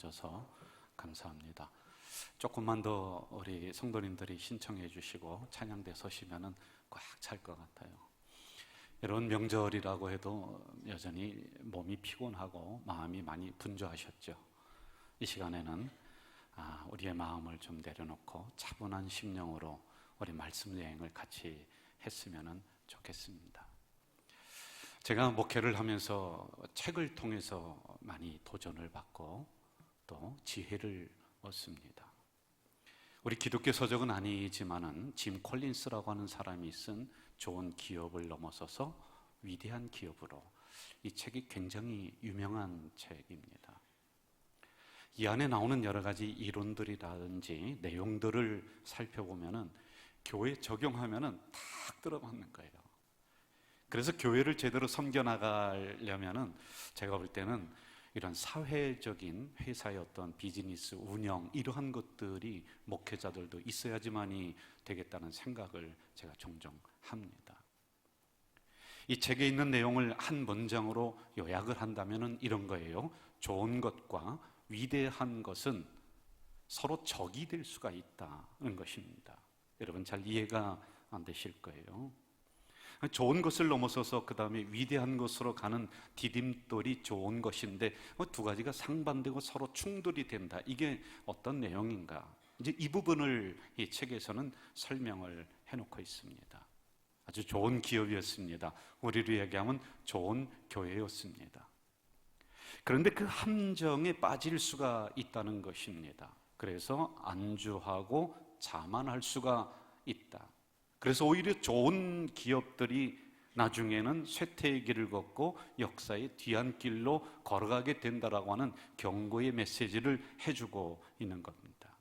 주셔서 감사합니다. 조금만 더 우리 성도님들이 신청해 주시고 찬양대 서시면은 꽉 찰 것 같아요. 이런 명절이라고 해도 여전히 몸이 피곤하고 마음이 많이 분주하셨죠. 이 시간에는 우리의 마음을 좀 내려놓고 차분한 심령으로 우리 말씀 여행을 같이 했으면 좋겠습니다. 제가 목회를 하면서 책을 통해서 많이 도전을 받고 또 지혜를 얻습니다. 우리 기독교 서적은 아니지만은 짐 콜린스라고 하는 사람이 쓴 좋은 기업을 넘어서서 위대한 기업으로, 이 책이 굉장히 유명한 책입니다. 이 안에 나오는 여러 가지 이론들이라든지 내용들을 살펴보면은 교회에 적용하면은 탁 들어맞는 거예요. 그래서 교회를 제대로 섬겨나가려면은 제가 볼 때는 이런 사회적인 회사의 어떤 비즈니스 운영, 이러한 것들이 목회자들도 있어야지만이 되겠다는 생각을 제가 종종 합니다. 이 책에 있는 내용을 한 문장으로 요약을 한다면은 이런 거예요. 좋은 것과 위대한 것은 서로 적이 될 수가 있다는 것입니다. 여러분 잘 이해가 안 되실 거예요. 좋은 것을 넘어서서 그 다음에 위대한 것으로 가는 디딤돌이 좋은 것인데 두 가지가 상반되고 서로 충돌이 된다. 이게 어떤 내용인가? 이제 이 부분을 이 책에서는 설명을 해놓고 있습니다. 아주 좋은 기업이었습니다. 우리로 얘기하면 좋은 교회였습니다. 그런데 그 함정에 빠질 수가 있다는 것입니다. 그래서 안주하고 자만할 수가 있다. 그래서 오히려 좋은 기업들이 나중에는 쇠퇴의 길을 걷고 역사의 뒤안길로 걸어가게 된다라고 하는 경고의 메시지를 해주고 있는 겁니다.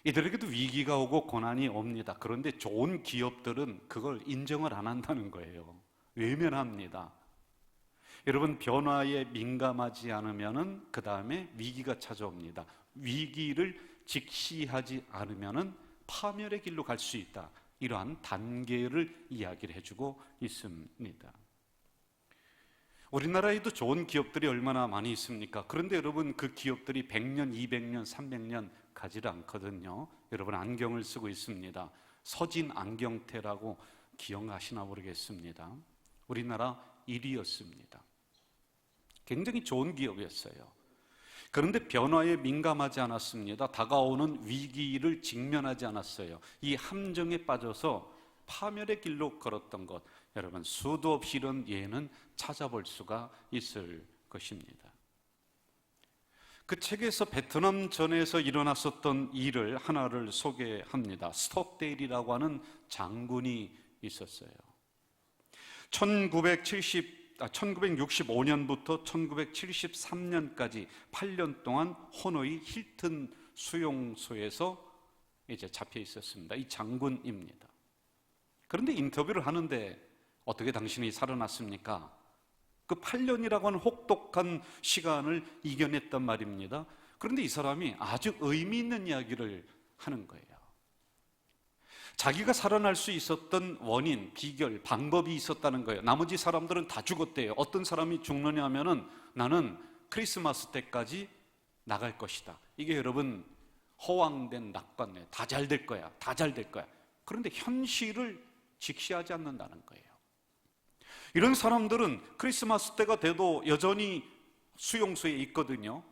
이들에게도 위기가 오고 고난이 옵니다. 그런데 좋은 기업들은 그걸 인정을 안 한다는 거예요. 외면합니다. 여러분, 변화에 민감하지 않으면은 그 다음에 위기가 찾아옵니다. 위기를 직시하지 않으면은 파멸의 길로 갈 수 있다. 이러한 단계를 이야기를 해주고 있습니다. 우리나라에도 좋은 기업들이 얼마나 많이 있습니까? 그런데 여러분, 그 기업들이 100년, 200년, 300년 가지를 않거든요. 여러분 안경을 쓰고 있습니다. 서진 안경테라고 기억하시나 모르겠습니다. 우리나라 1위였습니다. 굉장히 좋은 기업이었어요. 그런데 변화에 민감하지 않았습니다. 다가오는 위기를 직면하지 않았어요. 이 함정에 빠져서 파멸의 길로 걸었던 것, 여러분 수도 없이 이런 예는 찾아볼 수가 있을 것입니다. 그 책에서 베트남 전에서 일어났었던 일을 하나를 소개합니다. 스톡데일이라고 하는 장군이 있었어요. 1965년부터 1973년까지 8년 동안 호노이 힐튼 수용소에서 이제 잡혀 있었습니다. 이 장군입니다. 그런데 인터뷰를 하는데 어떻게 당신이 살아났습니까? 그 8년이라고 하는 혹독한 시간을 이겨냈단 말입니다. 그런데 이 사람이 아주 의미 있는 이야기를 하는 거예요. 자기가 살아날 수 있었던 원인, 비결, 방법이 있었다는 거예요. 나머지 사람들은 다 죽었대요. 어떤 사람이 죽느냐 하면은 나는 크리스마스 때까지 나갈 것이다. 이게 여러분 허황된 낙관이에요. 다 잘 될 거야. 다 잘 될 거야. 그런데 현실을 직시하지 않는다는 거예요. 이런 사람들은 크리스마스 때가 돼도 여전히 수용소에 있거든요.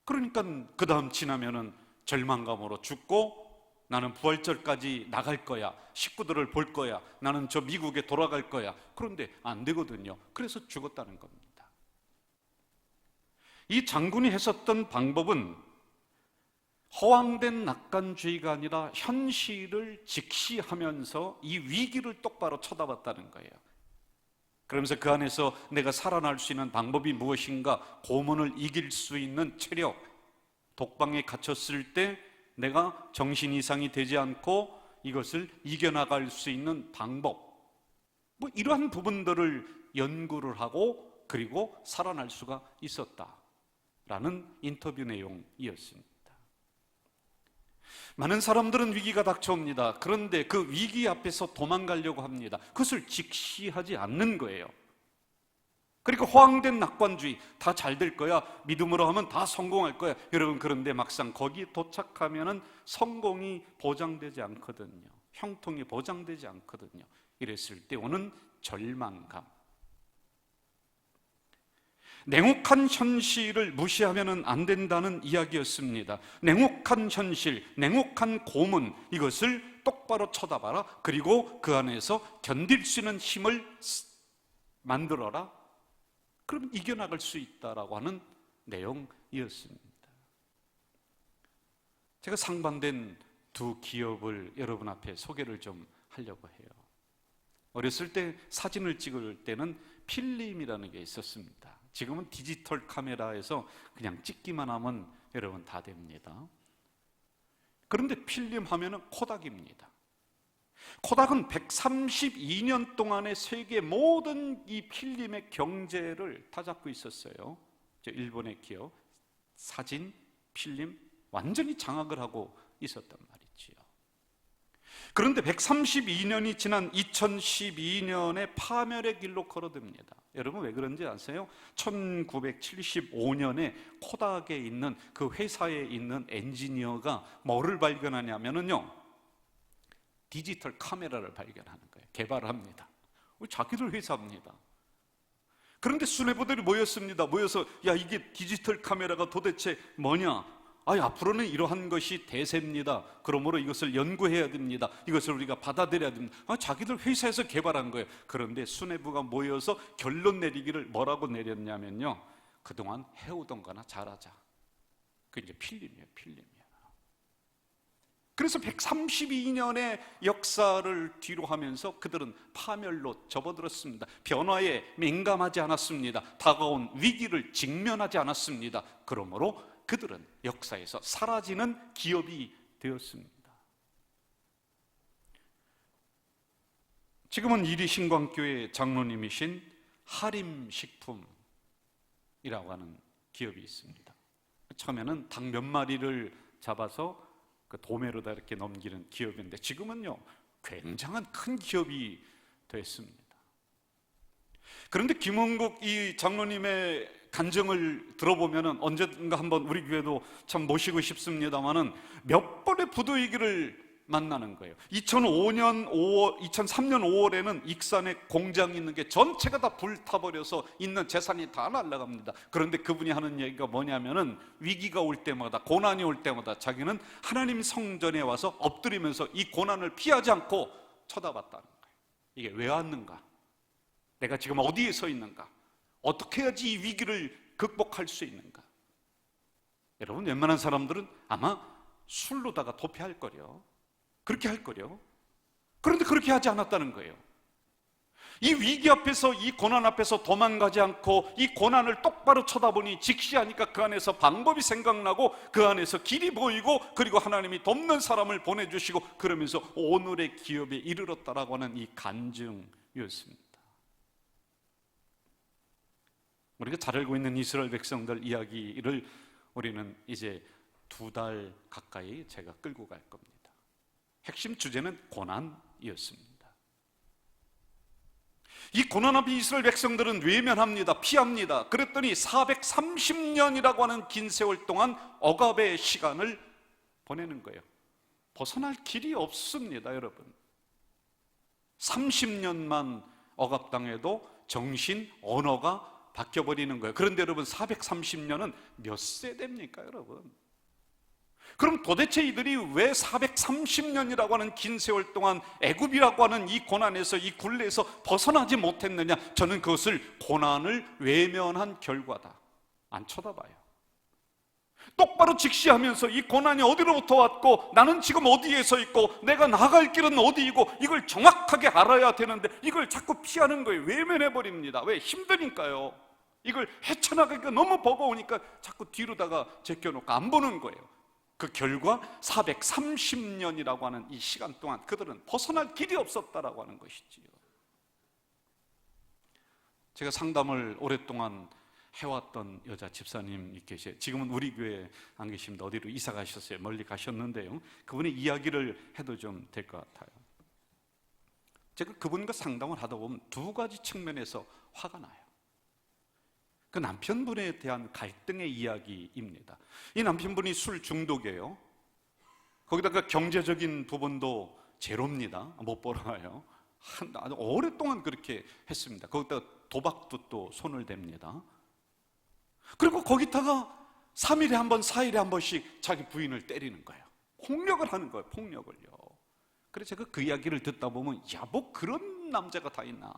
그러니까 그 다음 지나면은 절망감으로 죽고 나는 부활절까지 나갈 거야. 식구들을 볼 거야. 나는 저 미국에 돌아갈 거야. 그런데 안 되거든요. 그래서 죽었다는 겁니다. 이 장군이 했었던 방법은 허황된 낙관주의가 아니라 현실을 직시하면서 이 위기를 똑바로 쳐다봤다는 거예요. 그러면서 그 안에서 내가 살아날 수 있는 방법이 무엇인가, 고문을 이길 수 있는 체력, 독방에 갇혔을 때 내가 정신 이상이 되지 않고 이것을 이겨나갈 수 있는 방법, 이러한 부분들을 연구를 하고 그리고 살아날 수가 있었다라는 인터뷰 내용이었습니다. 많은 사람들은 위기가 닥쳐옵니다. 그런데 그 위기 앞에서 도망가려고 합니다. 그것을 직시하지 않는 거예요. 그리고 허황된 낙관주의, 다 잘 될 거야, 믿음으로 하면 다 성공할 거야. 여러분, 그런데 막상 거기 도착하면은 성공이 보장되지 않거든요. 형통이 보장되지 않거든요. 이랬을 때 오는 절망감, 냉혹한 현실을 무시하면 안 된다는 이야기였습니다. 냉혹한 현실, 냉혹한 고문, 이것을 똑바로 쳐다봐라. 그리고 그 안에서 견딜 수 있는 힘을 만들어라. 그럼 이겨나갈 수 있다라고 하는 내용이었습니다. 제가 상반된 두 기업을 여러분 앞에 소개를 좀 하려고 해요. 어렸을 때 사진을 찍을 때는 필름이라는 게 있었습니다. 지금은 디지털 카메라에서 그냥 찍기만 하면 여러분 다 됩니다. 그런데 필름 하면은 코닥입니다. 코닥은 132년 동안의 세계 모든 이 필름의 경제를 다 잡고 있었어요. 일본의 기업, 사진, 필름 완전히 장악을 하고 있었단 말이지요. 그런데 132년이 지난 2012년에 파멸의 길로 걸어듭니다. 여러분, 왜 그런지 아세요? 1975년에 코닥에 있는 그 회사에 있는 엔지니어가 뭐를 발견하냐면요, 디지털 카메라를 발견하는 거예요. 개발합니다. 자기들 회사입니다. 그런데 수뇌부들이 모였습니다. 모여서 야, 이게 디지털 카메라가 도대체 뭐냐? 앞으로는 이러한 것이 대세입니다. 그러므로 이것을 연구해야 됩니다. 이것을 우리가 받아들여야 됩니다. 자기들 회사에서 개발한 거예요. 그런데 수뇌부가 모여서 결론 내리기를 뭐라고 내렸냐면요, 그동안 해오던 거나 잘하자. 그게 이제 필름이에요. 필름이에요. 그래서 132년의 역사를 뒤로 하면서 그들은 파멸로 접어들었습니다. 변화에 민감하지 않았습니다. 다가온 위기를 직면하지 않았습니다. 그러므로 그들은 역사에서 사라지는 기업이 되었습니다. 지금은 이리신광교회 장로님이신 하림식품이라고 하는 기업이 있습니다. 처음에는 닭 몇 마리를 잡아서 그 도매로다 이렇게 넘기는 기업인데 지금은요, 굉장한 큰 기업이 됐습니다. 그런데 김원국 이 장로님의 간증을 들어보면은 언젠가 한번 우리 교회도 참 모시고 싶습니다만은 몇 번의 부도위기를 만나는 거예요. 2003년 5월에는 익산에 공장이 있는 게 전체가 다 불타버려서 있는 재산이 다 날아갑니다. 그런데 그분이 하는 얘기가 뭐냐면은 위기가 올 때마다, 고난이 올 때마다 자기는 하나님 성전에 와서 엎드리면서 이 고난을 피하지 않고 쳐다봤다는 거예요. 이게 왜 왔는가? 내가 지금 어디에 서 있는가? 어떻게 해야지 이 위기를 극복할 수 있는가? 여러분, 웬만한 사람들은 아마 술로다가 도피할 거려. 그렇게 할 거려. 그런데 그렇게 하지 않았다는 거예요. 이 위기 앞에서, 이 고난 앞에서 도망가지 않고 이 고난을 똑바로 쳐다보니 직시하니까 그 안에서 방법이 생각나고 그 안에서 길이 보이고 그리고 하나님이 돕는 사람을 보내주시고 그러면서 오늘의 기업에 이르렀다라고 하는 이 간증이었습니다. 우리가 잘 알고 있는 이스라엘 백성들 이야기를 우리는 이제 2달 가까이 제가 끌고 갈 겁니다. 핵심 주제는 고난이었습니다. 이 고난 앞에 이스라엘 백성들은 외면합니다. 피합니다. 그랬더니 430년이라고 하는 긴 세월 동안 억압의 시간을 보내는 거예요. 벗어날 길이 없습니다, 여러분. 30년만 억압당해도 정신, 언어가 바뀌어버리는 거예요. 그런데 여러분, 430년은 몇 세대입니까, 여러분? 그럼 도대체 이들이 왜 430년이라고 하는 긴 세월 동안 애굽이라고 하는 이 고난에서, 이 굴레에서 벗어나지 못했느냐? 저는 그것을 고난을 외면한 결과다. 안 쳐다봐요. 똑바로 직시하면서 이 고난이 어디로부터 왔고 나는 지금 어디에 서 있고 내가 나갈 길은 어디이고 이걸 정확하게 알아야 되는데 이걸 자꾸 피하는 거예요. 외면해버립니다. 왜? 힘드니까요. 이걸 헤쳐나가기가 너무 버거우니까 자꾸 뒤로다가 제껴놓고 안 보는 거예요. 그 결과 430년이라고 하는 이 시간 동안 그들은 벗어날 길이 없었다라고 하는 것이지요. 제가 상담을 오랫동안 해왔던 여자 집사님이 계세요. 지금은 우리 교회에 안 계십니다. 어디로 이사 가셨어요. 멀리 가셨는데요, 그분의 이야기를 해도 좀 될 것 같아요. 제가 그분과 상담을 하다 보면 두 가지 측면에서 화가 나요. 그 남편분에 대한 갈등의 이야기입니다. 이 남편분이 술 중독이에요. 거기다가 경제적인 부분도 제로입니다. 못 벌어요. 아주 오랫동안 그렇게 했습니다. 거기다가 도박도 또 손을 댑니다. 그리고 거기다가 3일에 한 번, 4일에 한 번씩 자기 부인을 때리는 거예요. 폭력을 하는 거예요. 폭력을요. 그래서 제가 그 이야기를 듣다 보면, 야, 뭐 그런 남자가 다 있나.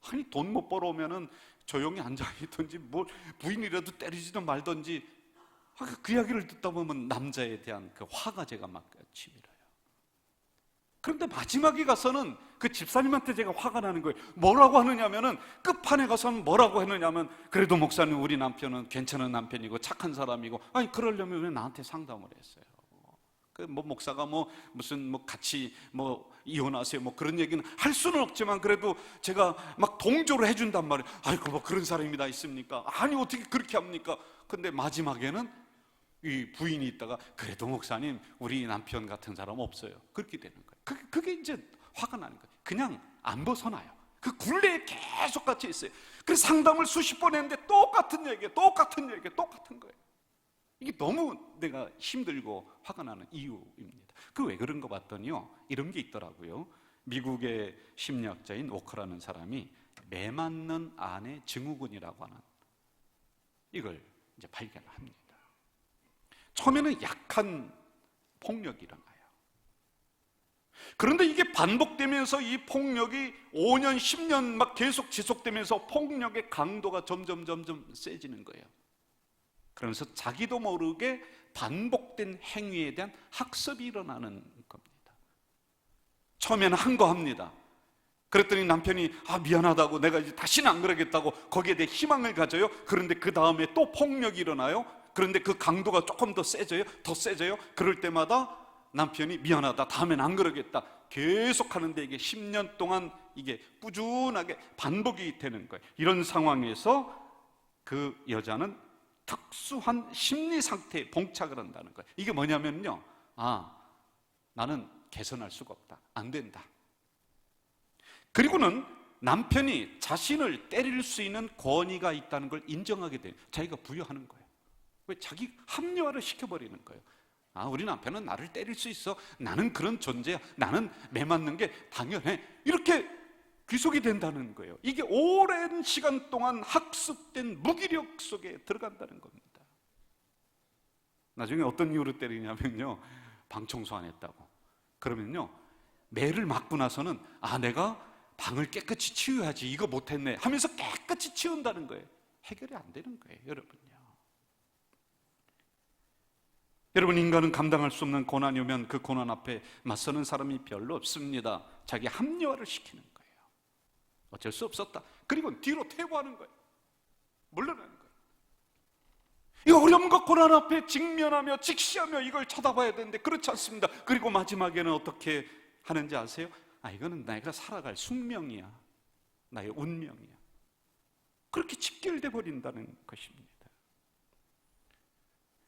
아니, 돈 못 벌어오면은 조용히 앉아있든지 뭐 부인이라도 때리지도 말든지. 그 이야기를 듣다 보면 남자에 대한 그 화가 제가 막 치밀어요. 그런데 마지막에 가서는 그 집사님한테 제가 화가 나는 거예요. 뭐라고 하느냐면은, 끝판에 가서는 뭐라고 했느냐면, 그래도 목사님, 우리 남편은 괜찮은 남편이고 착한 사람이고, 아니 그러려면 왜 나한테 상담을 했어요? 그 뭐 목사가 뭐 무슨 뭐 같이 뭐 이혼하세요 뭐 그런 얘기는 할 수는 없지만, 그래도 제가 막 동조를 해준단 말이에요. 아이고 뭐 그런 사람이 다 있습니까? 아니 어떻게 그렇게 합니까? 근데 마지막에는 이 부인이 있다가, 그래도 목사님, 우리 남편 같은 사람 없어요. 그렇게 되는 거예요. 그게 이제 화가 나는 거예요. 그냥 안 벗어나요. 그 굴레에 계속 갇혀 있어요. 그래서 상담을 수십 번 했는데 똑같은 얘기, 똑같은 거예요. 이게 너무 내가 힘들고 화가 나는 이유입니다. 그 왜 그런 거 봤더니요, 이런 게 있더라고요. 미국의 심리학자인 오커라는 사람이 매 맞는 아내 증후군이라고 하는 이걸 이제 발견을 합니다. 처음에는 약한 폭력이 일어나요. 그런데 이게 반복되면서 이 폭력이 5년, 10년 막 계속 지속되면서 폭력의 강도가 점점 세지는 거예요. 그러면서 자기도 모르게 반복된 행위에 대한 학습이 일어나는 겁니다. 처음에는 한 거 합니다. 그랬더니 남편이 미안하다고, 내가 이제 다시는 안 그러겠다고 거기에 대해 희망을 가져요. 그런데 그 다음에 또 폭력이 일어나요. 그런데 그 강도가 조금 더 세져요. 그럴 때마다 남편이 미안하다, 다음엔 안 그러겠다, 계속 하는데 이게 10년 동안 이게 꾸준하게 반복이 되는 거예요. 이런 상황에서 그 여자는 특수한 심리 상태에 봉착을 한다는 거예요. 이게 뭐냐면요, 나는 개선할 수가 없다, 안 된다. 그리고는 남편이 자신을 때릴 수 있는 권위가 있다는 걸 인정하게 돼요. 자기가 부여하는 거예요. 왜? 자기 합리화를 시켜버리는 거예요. 우리 남편은 나를 때릴 수 있어, 나는 그런 존재야, 나는 매 맞는 게 당연해, 이렇게 귀속이 된다는 거예요. 이게 오랜 시간 동안 학습된 무기력 속에 들어간다는 겁니다. 나중에 어떤 이유로 때리냐면요, 방 청소 안 했다고. 그러면요, 매를 맞고 나서는 내가 방을 깨끗이 치워야지, 이거 못했네 하면서 깨끗이 치운다는 거예요. 해결이 안 되는 거예요, 여러분요. 여러분, 인간은 감당할 수 없는 고난이 오면 그 고난 앞에 맞서는 사람이 별로 없습니다. 자기 합리화를 시키는 거예요. 어쩔 수 없었다. 그리고 뒤로 퇴보하는 거예요. 물러나는 거예요. 이 어려움과 고난 앞에 직면하며 직시하며 이걸 쳐다봐야 되는데 그렇지 않습니다. 그리고 마지막에는 어떻게 하는지 아세요? 이거는 내가 살아갈 숙명이야, 나의 운명이야, 그렇게 직결돼 버린다는 것입니다.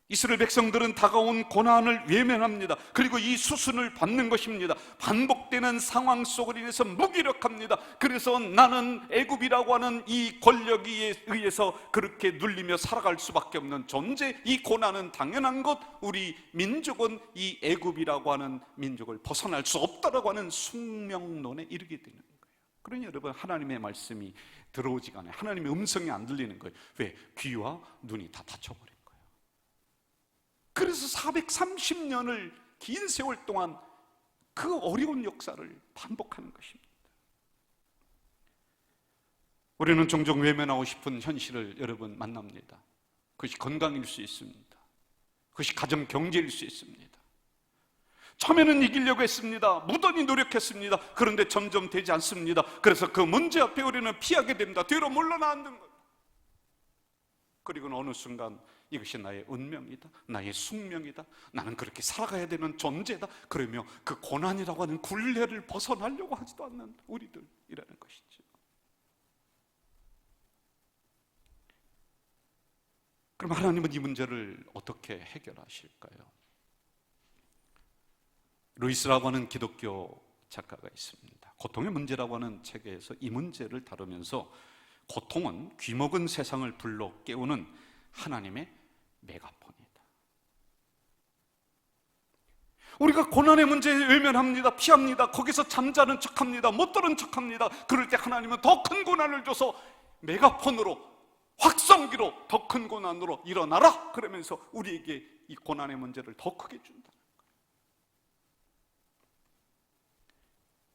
이스라엘 백성들은 다가온 고난을 외면합니다. 그리고 이 수순을 받는 것입니다. 반복되는 상황 속으로 인해서 무기력합니다. 그래서 나는 애굽이라고 하는 이 권력에 의해서 그렇게 눌리며 살아갈 수밖에 없는 존재. 이 고난은 당연한 것. 우리 민족은 이 애굽이라고 하는 민족을 벗어날 수 없다라고 하는 숙명론에 이르게 되는 거예요. 그러니 여러분, 하나님의 말씀이 들어오지가 않아요. 하나님의 음성이 안 들리는 거예요. 왜? 귀와 눈이 다 닫혀버려요. 그래서 430년을 긴 세월 동안 그 어려운 역사를 반복하는 것입니다. 우리는 종종 외면하고 싶은 현실을 여러분 만납니다. 그것이 건강일 수 있습니다. 그것이 가정 경제일 수 있습니다. 처음에는 이기려고 했습니다. 무던히 노력했습니다. 그런데 점점 되지 않습니다. 그래서 그 문제 앞에 우리는 피하게 됩니다. 뒤로 물러나는 거예요. 그리고는 어느 순간 이것이 나의 운명이다, 나의 숙명이다, 나는 그렇게 살아가야 되는 존재다, 그러며 그 고난이라고 하는 굴레를 벗어나려고 하지도 않는 우리들이라는 것이죠. 그럼 하나님은 이 문제를 어떻게 해결하실까요? 루이스라고 하는 기독교 작가가 있습니다. 고통의 문제라고 하는 책에서 이 문제를 다루면서 고통은 귀먹은 세상을 불러 깨우는 하나님의 메가폰이다. 우리가 고난의 문제에 외면합니다. 피합니다. 거기서 잠자는 척합니다. 못 들은 척합니다. 그럴 때 하나님은 더 큰 고난을 줘서 메가폰으로, 확성기로 더 큰 고난으로 일어나라 그러면서 우리에게 이 고난의 문제를 더 크게 준다.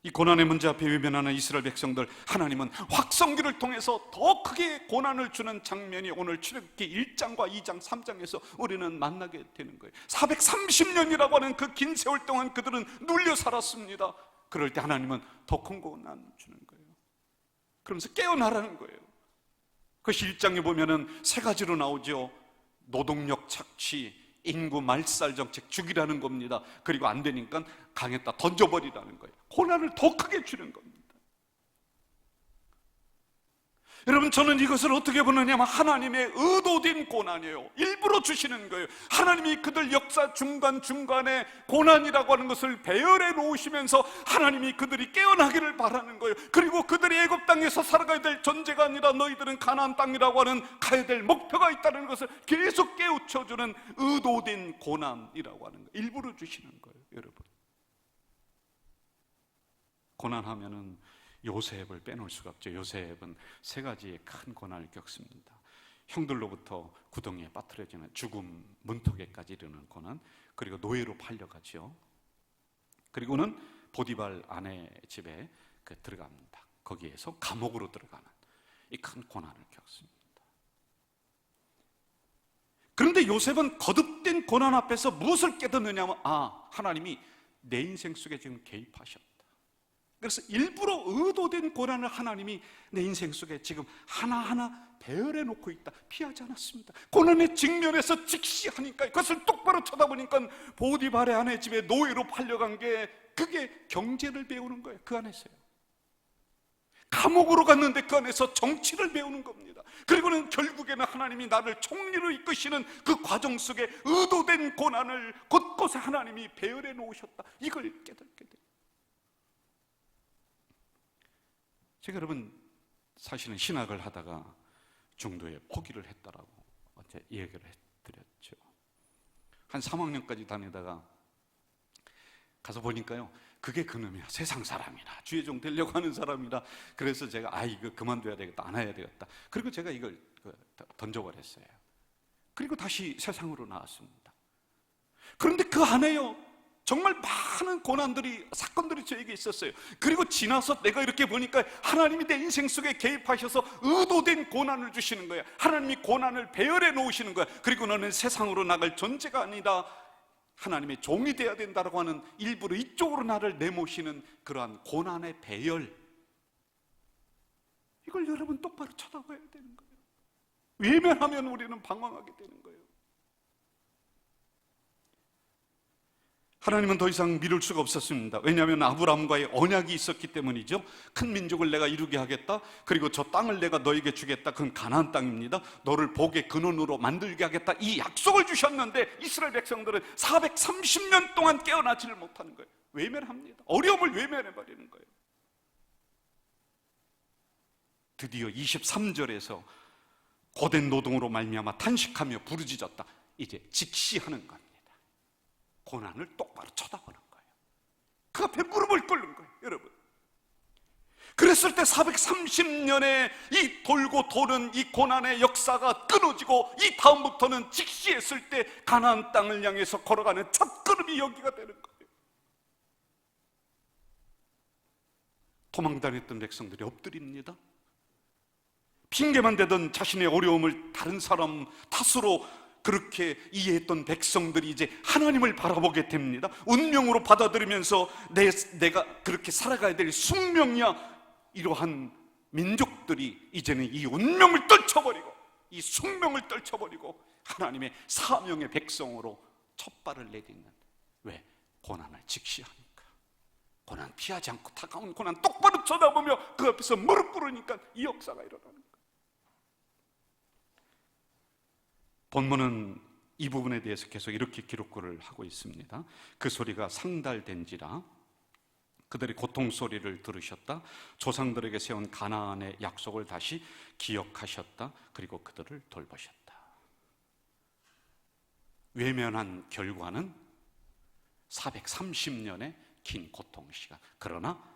이 고난의 문제 앞에 외면하는 이스라엘 백성들, 하나님은 확성기를 통해서 더 크게 고난을 주는 장면이 오늘 출애굽기 1장과 2장, 3장에서 우리는 만나게 되는 거예요. 430년이라고 하는 그 긴 세월 동안 그들은 눌려 살았습니다. 그럴 때 하나님은 더 큰 고난을 주는 거예요. 그러면서 깨어나라는 거예요. 그것이 1장에 보면은 세 가지로 나오죠. 노동력 착취, 인구 말살 정책, 죽이라는 겁니다. 그리고 안 되니까 강에다 던져버리라는 거예요. 고난을 더 크게 주는 겁니다. 여러분, 저는 이것을 어떻게 보느냐면 하나님의 의도된 고난이에요. 일부러 주시는 거예요. 하나님이 그들 역사 중간중간에 고난이라고 하는 것을 배열해 놓으시면서 하나님이 그들이 깨어나기를 바라는 거예요. 그리고 그들이 애굽 땅에서 살아가야 될 존재가 아니라 너희들은 가나안 땅이라고 하는 가야 될 목표가 있다는 것을 계속 깨우쳐주는 의도된 고난이라고 하는 거예요. 일부러 주시는 거예요. 여러분, 고난하면은 요셉을 빼놓을 수가 없죠. 요셉은 세 가지의 큰 고난을 겪습니다. 형들로부터 구덩이에 빠뜨려지는 죽음, 문턱에까지 이르는 고난, 그리고 노예로 팔려가죠. 그리고는 보디발 아내 집에 들어갑니다. 거기에서 감옥으로 들어가는 이 큰 고난을 겪습니다. 그런데 요셉은 거듭된 고난 앞에서 무엇을 깨닫느냐면, 하나님이 내 인생 속에 지금 개입하셨다. 그래서 일부러 의도된 고난을 하나님이 내 인생 속에 지금 하나하나 배열해 놓고 있다. 피하지 않았습니다. 고난의 직면에서 직시하니까, 그것을 똑바로 쳐다보니까 보디발의 아내 집에 노예로 팔려간 게, 그게 경제를 배우는 거예요. 그 안에서요. 감옥으로 갔는데 그 안에서 정치를 배우는 겁니다. 그리고는 결국에는 하나님이 나를 총리로 이끄시는 그 과정 속에 의도된 고난을 곳곳에 하나님이 배열해 놓으셨다. 이걸 깨닫게 돼요. 제가 여러분, 사실은 신학을 하다가 중도에 포기를 했다라고 어제 얘기를 해드렸죠. 한 3학년까지 다니다가 가서 보니까요, 그게 그놈이야. 세상 사람이라, 주의 종 되려고 하는 사람이라. 그래서 제가 이거 그만둬야 되겠다, 안 해야 되겠다. 그리고 제가 이걸 던져버렸어요. 그리고 다시 세상으로 나왔습니다. 그런데 그 안에요, 정말 많은 고난들이, 사건들이 저에게 있었어요. 그리고 지나서 내가 이렇게 보니까 하나님이 내 인생 속에 개입하셔서 의도된 고난을 주시는 거야. 하나님이 고난을 배열해 놓으시는 거야. 그리고 너는 세상으로 나갈 존재가 아니다, 하나님의 종이 되어야 된다고 하는, 일부러 이쪽으로 나를 내모시는 그러한 고난의 배열, 이걸 여러분 똑바로 쳐다봐야 되는 거예요. 외면하면 우리는 방황하게 되는 거예요. 하나님은 더 이상 미룰 수가 없었습니다. 왜냐하면 아브라함과의 언약이 있었기 때문이죠. 큰 민족을 내가 이루게 하겠다, 그리고 저 땅을 내가 너에게 주겠다, 그건 가나안 땅입니다. 너를 복의 근원으로 만들게 하겠다, 이 약속을 주셨는데 이스라엘 백성들은 430년 동안 깨어나지를 못하는 거예요. 외면합니다. 어려움을 외면해버리는 거예요. 드디어 23절에서 고된 노동으로 말미암아 탄식하며 부르짖었다, 이제 직시하는 겁니다. 고난을 똑바로 쳐다보는 거예요. 그 앞에 무릎을 꿇는 거예요. 여러분, 그랬을 때 430년의 이 돌고 도는 이 고난의 역사가 끊어지고, 이 다음부터는 직시했을 때 가나안 땅을 향해서 걸어가는 첫 걸음이 여기가 되는 거예요. 도망다녔던 백성들이 엎드립니다. 핑계만 대던 자신의 어려움을 다른 사람 탓으로 그렇게 이해했던 백성들이 이제 하나님을 바라보게 됩니다. 운명으로 받아들이면서 내가 그렇게 살아가야 될 숙명이야, 이러한 민족들이 이제는 이 운명을 떨쳐버리고, 이 숙명을 떨쳐버리고 하나님의 사명의 백성으로 첫발을 내딛는, 왜? 고난을 직시하니까. 고난 피하지 않고 다가온 고난 똑바로 쳐다보며 그 앞에서 무릎 꿇으니까 이 역사가 일어나는 거예요. 본문은 이 부분에 대해서 계속 이렇게 기록을 하고 있습니다. 그 소리가 상달된지라 그들의 고통 소리를 들으셨다. 조상들에게 세운 가나안의 약속을 다시 기억하셨다. 그리고 그들을 돌보셨다. 외면한 결과는 430년의 긴 고통 시간. 그러나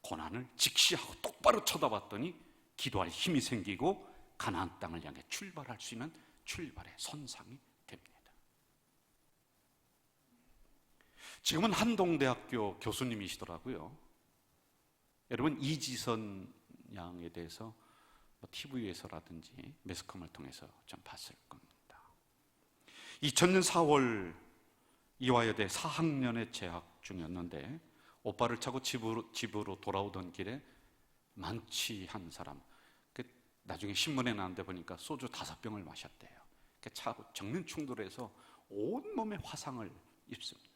고난을 직시하고 똑바로 쳐다봤더니 기도할 힘이 생기고 가나안 땅을 향해 출발할 수 있는 출발의 선상이 됩니다. 지금은 한동대학교 교수님이시더라고요. 여러분 이지선 양에 대해서 TV에서라든지 매스컴을 통해서 좀 봤을 겁니다. 2000년 4월 이화여대 4학년에 재학 중이었는데 오빠를 차고 집으로 돌아오던 길에 만취한 사람, 나중에 신문에 나왔는데 보니까 소주 5병을 마셨대요. 차고 정면 충돌해서 온몸에 화상을 입습니다.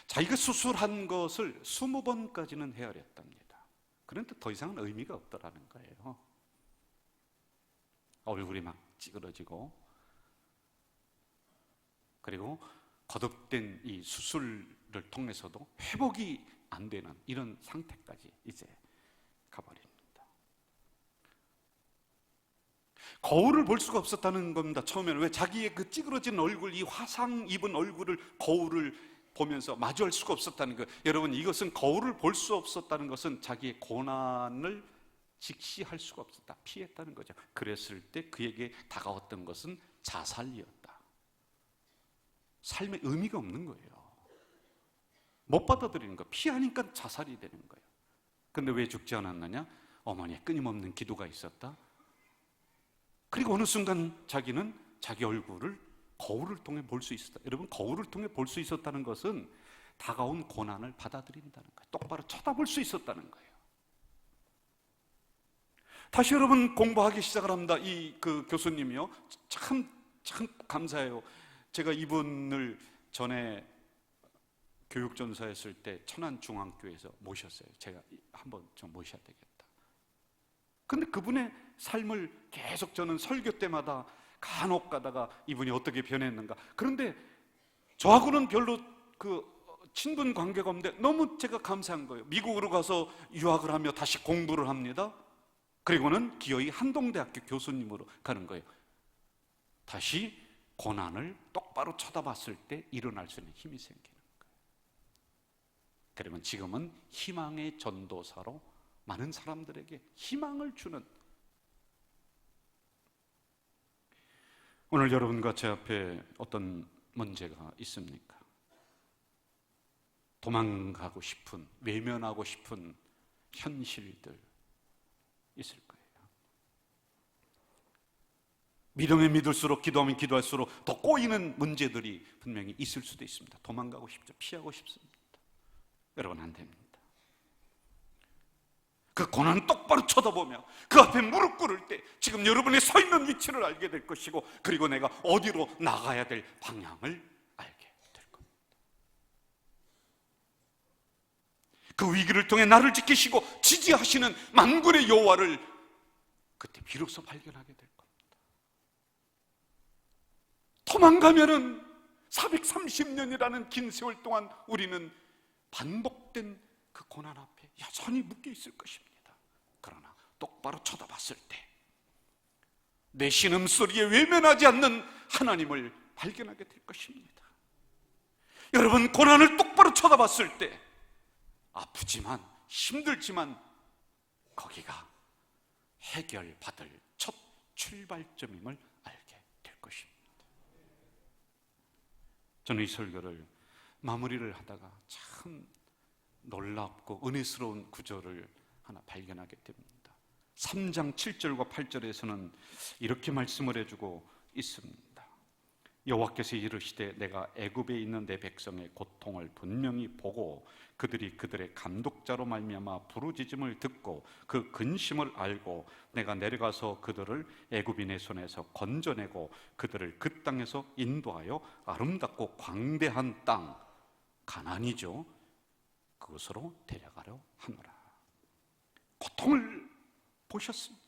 자기가 수술한 것을 20번까지는 헤아렸답니다. 그런데 더 이상은 의미가 없더라는 거예요. 얼굴이 막 찌그러지고, 그리고 거듭된 이 수술을 통해서도 회복이 안 되는 이런 상태까지 이제 가버립니다. 거울을 볼 수가 없었다는 겁니다. 처음에는 왜 자기의 그 찌그러진 얼굴, 이 화상 입은 얼굴을 거울을 보면서 마주할 수가 없었다는 거예요. 여러분, 이것은 거울을 볼 수 없었다는 것은 자기의 고난을 직시할 수가 없었다, 피했다는 거죠. 그랬을 때 그에게 다가왔던 것은 자살이었다. 삶에 의미가 없는 거예요. 못 받아들이는 거, 피하니까 자살이 되는 거예요. 근데 왜 죽지 않았느냐? 어머니의 끊임없는 기도가 있었다. 그리고 어느 순간 자기는 자기 얼굴을 거울을 통해 볼 수 있었다. 여러분, 거울을 통해 볼 수 있었다는 것은 다가온 고난을 받아들인다는 거예요. 똑바로 쳐다볼 수 있었다는 거예요. 다시 여러분 공부하기 시작을 합니다. 그 교수님이요, 참 감사해요. 제가 이분을 전에 교육전사했을 때 천안중앙교회에서 모셨어요. 제가 한번 좀 모셔야 되겠다. 근데 그분의 삶을 계속 저는 설교 때마다 간혹 가다가 이분이 어떻게 변했는가. 그런데 저하고는 별로 그 친분 관계가 없는데 너무 제가 감사한 거예요. 미국으로 가서 유학을 하며 다시 공부를 합니다. 그리고는 기어이 한동대학교 교수님으로 가는 거예요. 다시 고난을 똑바로 쳐다봤을 때 일어날 수 있는 힘이 생기는 거예요. 그러면 지금은 희망의 전도사로 많은 사람들에게 희망을 주는, 오늘 여러분과 제 앞에 어떤 문제가 있습니까? 도망가고 싶은, 외면하고 싶은 현실들 있을 거예요. 믿으면 믿을수록, 기도하면 기도할수록 더 꼬이는 문제들이 분명히 있을 수도 있습니다. 도망가고 싶죠. 피하고 싶습니다. 여러분, 안 됩니다. 그 고난을 똑바로 쳐다보며 그 앞에 무릎 꿇을 때 지금 여러분이 서 있는 위치를 알게 될 것이고, 그리고 내가 어디로 나가야 될 방향을 알게 될 겁니다. 그 위기를 통해 나를 지키시고 지지하시는 만군의 여호와를 그때 비로소 발견하게 될 겁니다. 도망가면은 430년이라는 긴 세월 동안 우리는 반복된 그 고난 앞에 여전히 묶여 있을 것입니다. 그러나 똑바로 쳐다봤을 때 내 신음소리에 외면하지 않는 하나님을 발견하게 될 것입니다. 여러분, 고난을 똑바로 쳐다봤을 때 아프지만 힘들지만 거기가 해결받을 첫 출발점임을 알게 될 것입니다. 저는 이 설교를 마무리를 하다가 참 놀랍고 은혜스러운 구절을 하나 발견하게 됩니다. 3장 7절과 8절에서는 이렇게 말씀을 해주고 있습니다. 여호와께서 이르시되 내가 애굽에 있는 내 백성의 고통을 분명히 보고 그들이 그들의 감독자로 말미암아 부르짖음을 듣고 그 근심을 알고 내가 내려가서 그들을 애굽인의 손에서 건져내고 그들을 그 땅에서 인도하여 아름답고 광대한 땅, 가나안이죠, 그것으로 데려가려 하노라. 고통을 보셨습니다.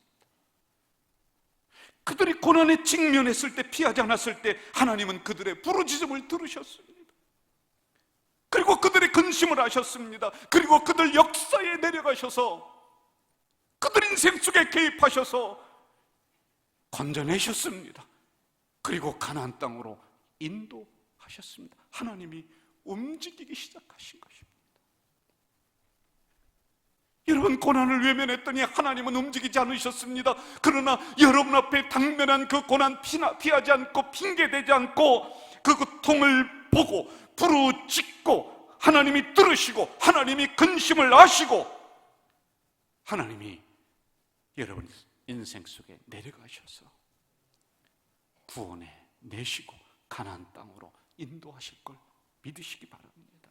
그들이 고난에 직면했을 때, 피하지 않았을 때 하나님은 그들의 부르짖음을 들으셨습니다. 그리고 그들의 근심을 하셨습니다. 그리고 그들 역사에 내려가셔서 그들 인생 속에 개입하셔서 건져내셨습니다. 그리고 가나안 땅으로 인도하셨습니다. 하나님이 움직이기 시작하신 것입니다. 여러분, 고난을 외면했더니 하나님은 움직이지 않으셨습니다. 그러나 여러분 앞에 당면한 그 고난 피하지 않고 핑계대지 않고 그 고통을 보고 부르짖고 하나님이 들으시고 하나님이 근심을 아시고 하나님이 여러분 인생 속에 내려가셔서 구원해 내시고 가나안 땅으로 인도하실 걸 믿으시기 바랍니다.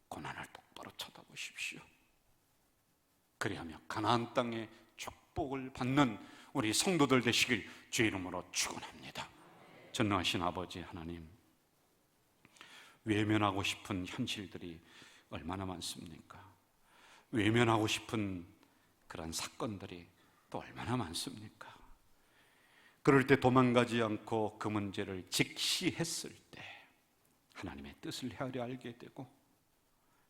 고난을 똑바로 쳐다보십시오. 그리하며 가나안 땅의 축복을 받는 우리 성도들 되시길 주의 이름으로 축원합니다. 전능하신 아버지 하나님, 외면하고 싶은 현실들이 얼마나 많습니까? 외면하고 싶은 그런 사건들이 또 얼마나 많습니까? 그럴 때 도망가지 않고 그 문제를 직시했을 때 하나님의 뜻을 헤아려 알게 되고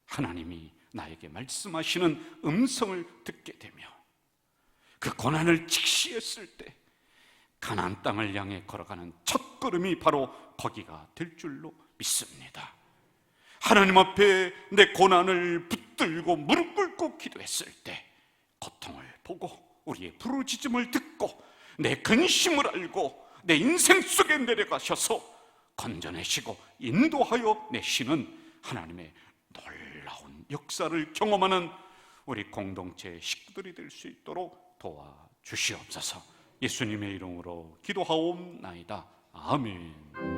하나님이 나에게 말씀하시는 음성을 듣게 되며 그 고난을 직시했을 때 가나안 땅을 향해 걸어가는 첫 걸음이 바로 거기가 될 줄로 믿습니다. 하나님 앞에 내 고난을 붙들고 무릎 꿇고 기도했을 때 고통을 보고 우리의 부르짖음을 듣고 내 근심을 알고 내 인생 속에 내려가셔서 건져내시고 인도하여 내시는 하나님의 놀라운 역사를 경험하는 우리 공동체의 식구들이 될 수 있도록 도와주시옵소서. 예수님의 이름으로 기도하옵나이다. 아멘.